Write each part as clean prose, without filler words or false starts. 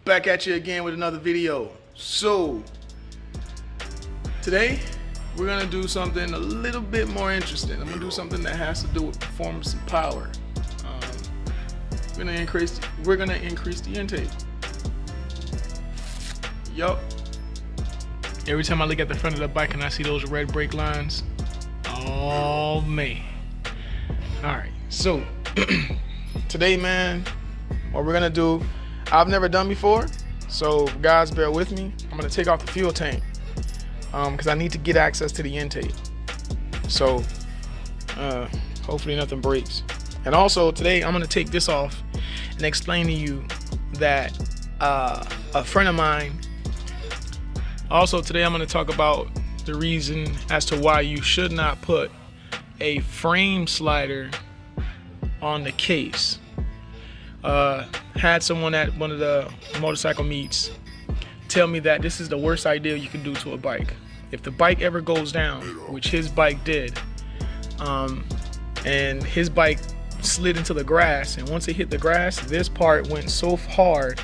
Back at you again with another video. So today we're gonna do something a little bit more interesting. I'm gonna do something that has to do with performance and power. We're gonna increase the intake. Yup. Every time I look at the front of the bike and I see those red brake lines, oh man. Alright, so today, man, what we're gonna do, I've never done before, so guys, bear with me. I'm gonna take off the fuel tank because I need to get access to the intake. So hopefully nothing breaks. And also today I'm gonna take this off and explain to you that a friend of mine. Also today I'm gonna talk about the reason as to why you should not put a frame slider on the case. Had someone at one of the motorcycle meets tell me that this is the worst idea you can do to a bike. If the bike ever goes down, which his bike did, and his bike slid into the grass, and once it hit the grass, this part went so hard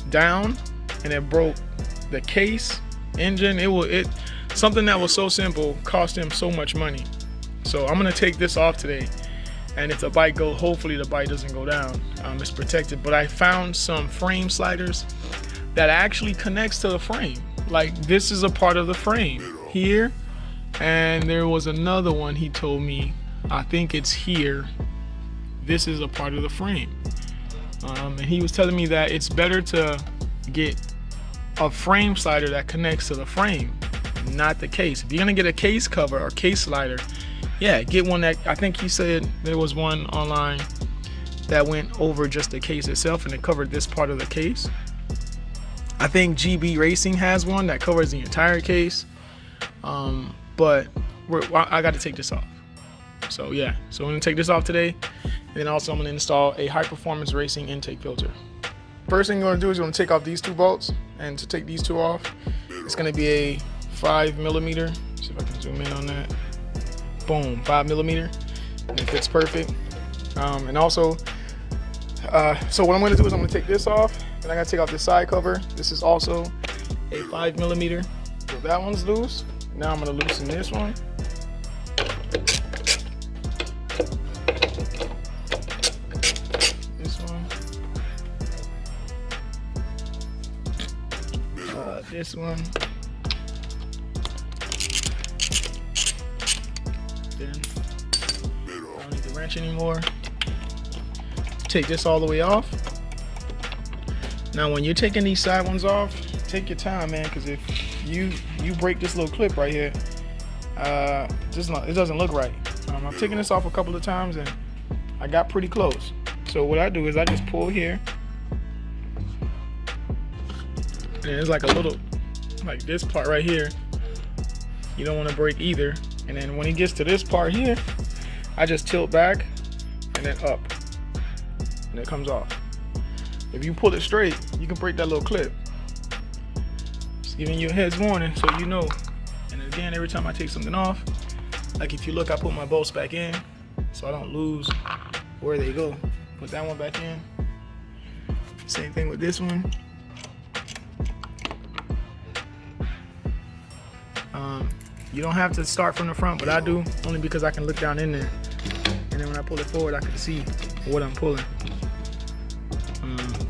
down and it broke the case, engine. Something that was so simple cost him so much money. So I'm gonna take this off today, and if the bike goes, hopefully the bike doesn't go down. It's protected. But I found some frame sliders that actually connects to the frame. Like this is a part of the frame here, and there was another one he told me, I think it's here. This is a part of the frame, and he was telling me that it's better to get a frame slider that connects to the frame, not the case. If you're gonna get a case cover or case slider, yeah, get one that, I think he said there was one online that went over just the case itself and it covered this part of the case. I think GB Racing has one that covers the entire case, but I got to take this off. So yeah, so I'm gonna take this off today, and then also I'm gonna install a high performance racing intake filter. First thing you're gonna do is you're gonna take off these two bolts, and to take these two off, it's gonna be a 5mm. See if I can zoom in on that. Boom, 5mm, and it fits perfect. And also, so what I'm gonna do is I'm gonna take this off, and I gotta take off this side cover. This is also a 5mm. So that one's loose. Now I'm gonna loosen this one. This one. This one. Then I don't need the wrench anymore. Take this all the way off. Now when you're taking these side ones off, take your time, man, because if you break this little clip right here, it doesn't look right. I've taken this off a couple of times and I got pretty close. So what I do is I just pull here, and it's like a little, like this part right here, you don't want to break either. And then when it gets to this part here, I just tilt back and then up, and it comes off. If you pull it straight, you can break that little clip. Just giving you a heads warning so you know. And again, every time I take something off, like if you look, I put my bolts back in so I don't lose where they go. Put that one back in. Same thing with this one. You don't have to start from the front, but I do, only because I can look down in there. And then when I pull it forward, I can see what I'm pulling.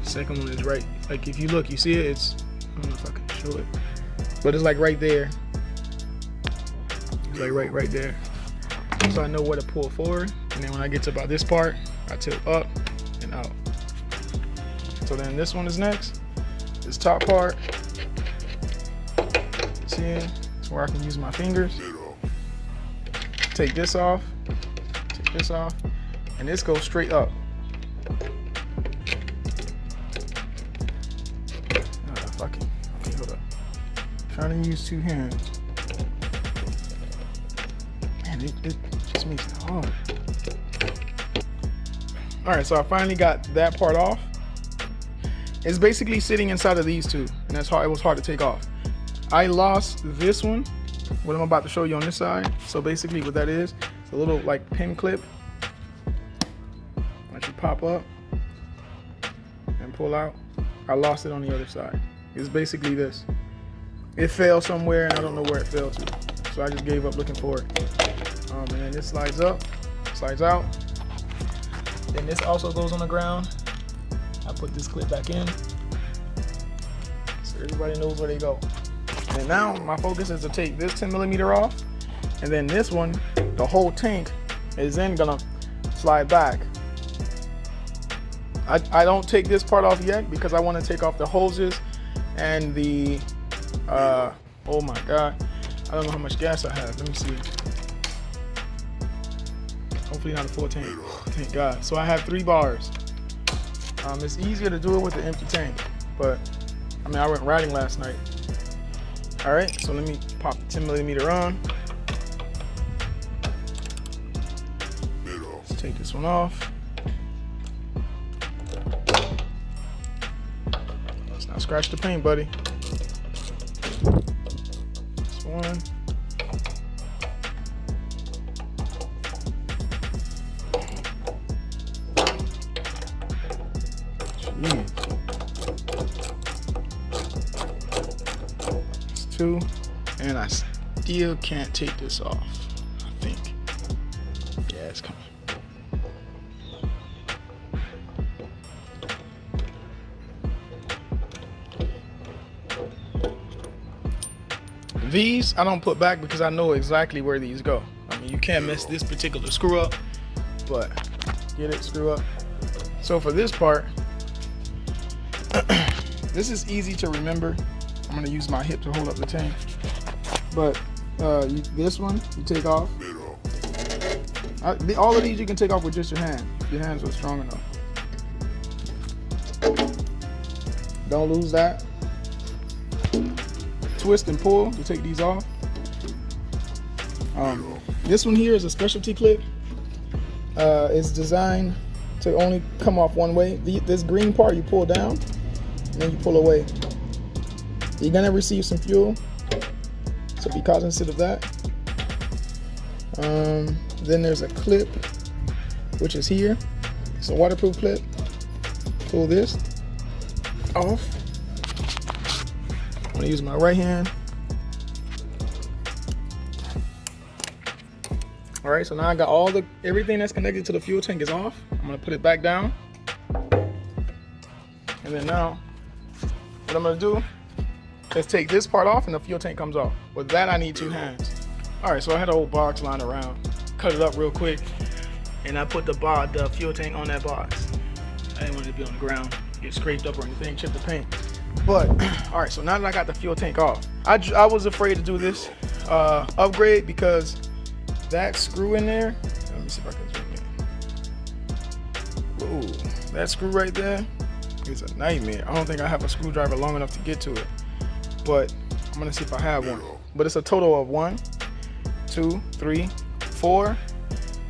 Second one is right, like if you look, you see it, it's, I don't know if I can show it, but it's like right there. It's like right there. So I know where to pull forward, and then when I get to about this part, I tilt up and out. So then this one is next. This top part, see it? It's where I can use my fingers. Take this off, and this goes straight up. Okay, hold up. Trying to use two hands. Man, it just makes it hard. All right, so I finally got that part off. It's basically sitting inside of these two, and that's how it was hard to take off. I lost this one, what I'm about to show you on this side. So basically what that is, it's a little like pin clip that you pop up and pull out. I lost it on the other side. It's basically this. It fell somewhere and I don't know where it fell to. So I just gave up looking for it. And then this slides up, slides out. Then this also goes on the ground. I put this clip back in so everybody knows where they go. And now my focus is to take this 10mm off, and then this one, the whole tank, is then gonna slide back. I don't take this part off yet because I want to take off the hoses and the oh my god, I don't know how much gas I have. Let me see. Hopefully not a full tank. Thank God. So I have 3 bars. It's easier to do it with an empty tank, but I mean, I went riding last night. All right, so let me pop the 10mm on. Let's take this one off. Let's not scratch the paint, buddy. This one. Jeez. It's 2, and I still can't take this off, I think. Yeah, it's coming. These I don't put back because I know exactly where these go. I mean, you can't mess this particular screw up, but get it, screw up. So for this part, this is easy to remember. I'm gonna use my hip to hold up the tank. But this one, you take off. All of these you can take off with just your hand. If your hands are strong enough. Don't lose that. Twist and pull to take these off. This one here is a specialty clip. It's designed to only come off one way. This green part you pull down, and then you pull away. You're gonna receive some fuel, so be cognizant of that. Then there's a clip, which is here. It's a waterproof clip. Pull this off. I'm gonna use my right hand. All right, so now I got everything that's connected to the fuel tank is off. I'm gonna put it back down. And then now, what I'm gonna do is take this part off and the fuel tank comes off. With that, I need 2 hands. All right, so I had an old box lying around. Cut it up real quick, and I put the fuel tank on that box. I didn't want it to be on the ground, get scraped up or anything, chip the paint. But, all right, so now that I got the fuel tank off, I was afraid to do this upgrade because that screw in there, let me see if I can zoom in. Ooh, that screw right there is a nightmare. I don't think I have a screwdriver long enough to get to it, but I'm gonna see if I have one. But it's a total of 1, 2, 3, 4,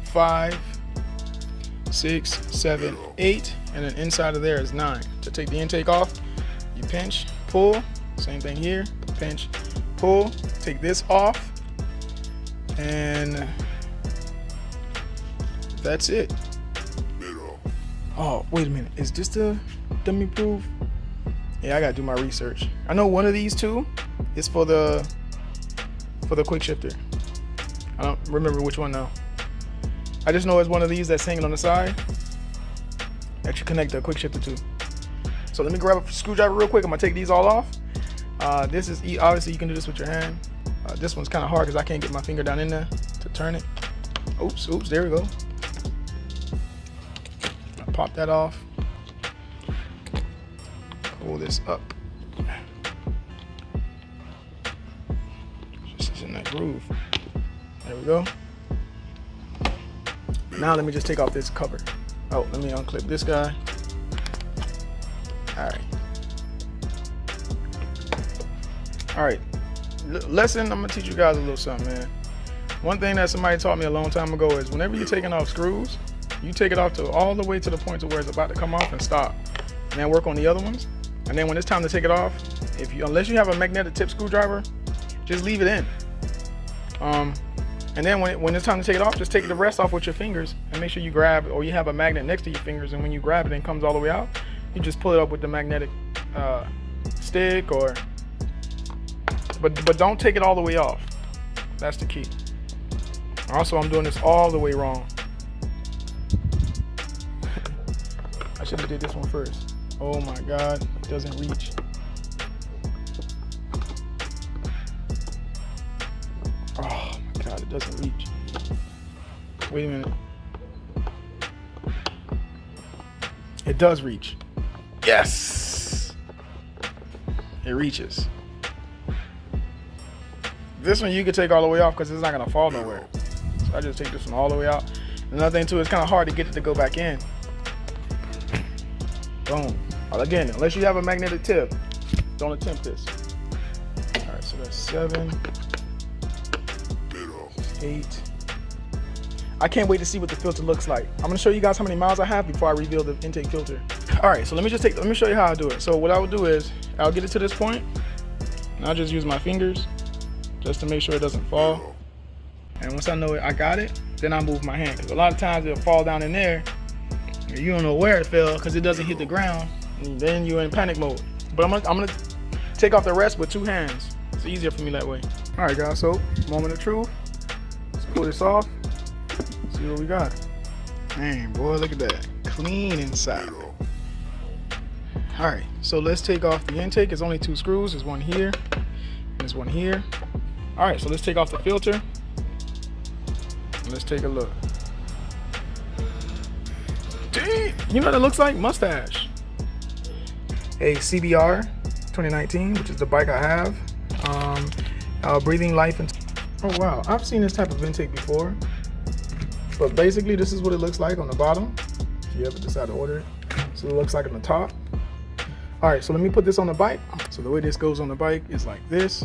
5, 6, 7, 8, and then inside of there is 9. To take the intake off, you pinch, pull, same thing here, pinch, pull, take this off, and that's it. Oh, wait a minute, is this the dummy proof? Yeah, I gotta do my research. I know one of these two is for the quick shifter. I don't remember which one now. I just know it's one of these that's hanging on the side that you connect the quick shifter to. So let me grab a screwdriver real quick. I'm gonna take these all off. This is obviously you can do this with your hand. This one's kind of hard because I can't get my finger down in there to turn it. Oops, there we go. I'll pop that off. Pull this up. This is in that groove. There we go. Now let me just take off this cover. Oh, let me unclip this guy. All right. Lesson, I'm gonna teach you guys a little something, man. One thing that somebody taught me a long time ago is whenever you're taking off screws, you take it off to all the way to the point to where it's about to come off and stop. And then work on the other ones. And then when it's time to take it off, unless you have a magnetic tip screwdriver, just leave it in. And then when it's time to take it off, just take the rest off with your fingers and make sure you grab, or you have a magnet next to your fingers, and when you grab it and it comes all the way out, you just pull it up with the magnetic stick, or but don't take it all the way off. That's the key. Also, I'm doing this all the way wrong. I should have did this one first. Oh my God, it doesn't reach. Oh my God, it doesn't reach. Wait a minute. It does reach. Yes! It reaches. This one you can take all the way off because it's not gonna fall nowhere. So I just take this one all the way out. Another thing too, it's kind of hard to get it to go back in. Boom. Again, unless you have a magnetic tip, don't attempt this. All right, so that's 7, 8. I can't wait to see what the filter looks like. I'm gonna show you guys how many miles I have before I reveal the intake filter. All right, so let me show you how I do it. So what I would do is, I'll get it to this point, and I'll just use my fingers just to make sure it doesn't fall. And once I know I got it, then I move my hand. Because a lot of times it'll fall down in there, and you don't know where it fell because it doesn't hit the ground, and then you're in panic mode. But I'm gonna take off the rest with 2 hands. It's easier for me that way. All right, guys, so moment of truth. Let's pull this off. See what we got. Man, boy, look at that. Clean inside. All right, so let's take off the intake. It's only 2 screws. There's one here, and there's one here. All right, so let's take off the filter. Let's take a look. Dang, you know what it looks like? Mustache. A CBR 2019, which is the bike I have. Breathing life into. Oh wow, I've seen this type of intake before. But basically, this is what it looks like on the bottom, if you ever decide to order it. So it looks like on the top. All right, so let me put this on the bike. So the way this goes on the bike is like this.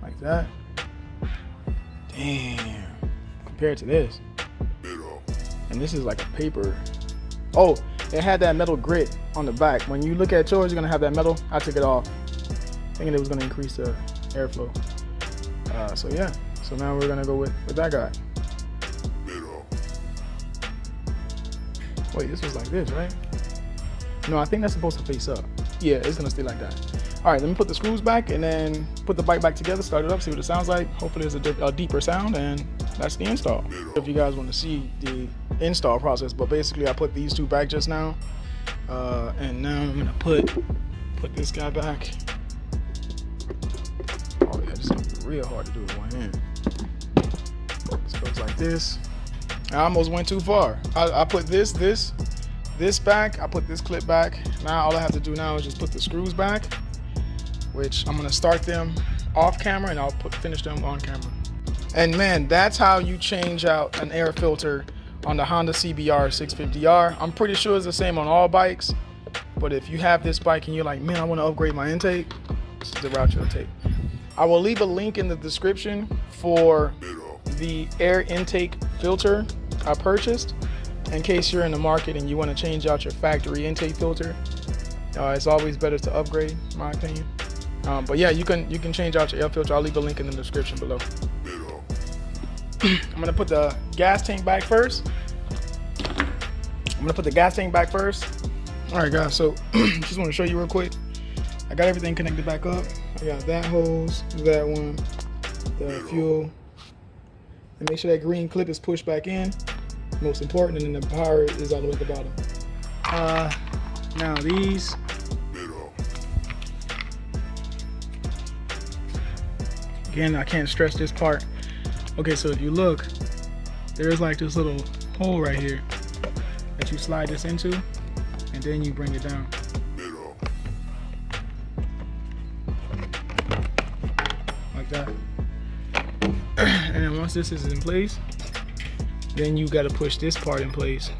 Like that. Damn. Compared to this. And this is like a paper. Oh, it had that metal grit on the back. When you look at yours, you're gonna have that metal. I took it off, thinking it was gonna increase the airflow. So yeah. So now we're gonna go with that guy. Wait, this was like this, right? No, I think that's supposed to face up. Yeah, it's gonna stay like that. All right, let me put the screws back and then put the bike back together, start it up, see what it sounds like. Hopefully there's a deeper sound, and that's the install. If you guys want to see the install process, but basically I put these 2 back just now. And now I'm gonna put this guy back. Oh yeah, this is gonna be real hard to do with one hand. This goes like this. I almost went too far. I put this back. I put this clip back. Now all I have to do now is just put the screws back, which I'm gonna start them off camera and I'll finish them on camera. And man, that's how you change out an air filter on the Honda CBR650R. I'm pretty sure it's the same on all bikes, but if you have this bike and you're like, man, I want to upgrade my intake, this is the route you'll take. I will leave a link in the description for the air intake filter I purchased in case you're in the market and you want to change out your factory intake filter. It's always better to upgrade, in my opinion. But yeah, you can change out your air filter. I'll leave a link in the description below. I'm gonna put the gas tank back first. All right, guys, so just want to show you real quick. I got everything connected back up. I got that hose, that one, the fuel. And make sure that green clip is pushed back in. Most important, and then the power is all the way at the bottom. Now these. Again, I can't stress this part. Okay, so if you look, there's like this little hole right here that you slide this into, and then you bring it down. Like that. And then once this is in place, then you gotta push this part in place.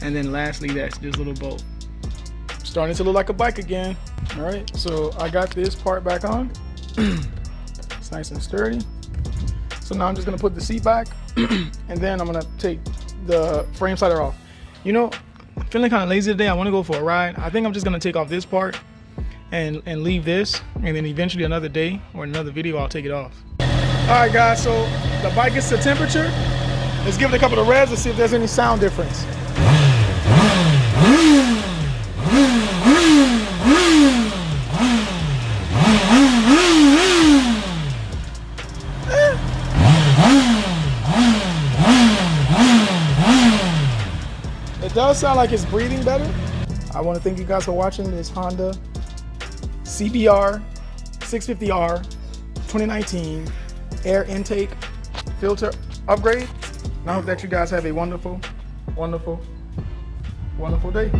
And then lastly, that's this little bolt. Starting to look like a bike again. All right, so I got this part back on. It's nice and sturdy. So now I'm just gonna put the seat back and then I'm gonna take the frame slider off. You know, I'm feeling kind of lazy today. I wanna go for a ride. I think I'm just gonna take off this part and leave this, and then eventually another day or another video, I'll take it off. All right, guys, so the bike gets to temperature. Let's give it a couple of revs to see if there's any sound difference. does sound like it's breathing better. I want to thank you guys for watching this Honda CBR650R 2019 air intake filter upgrade. And I hope that you guys have a wonderful, wonderful, wonderful day.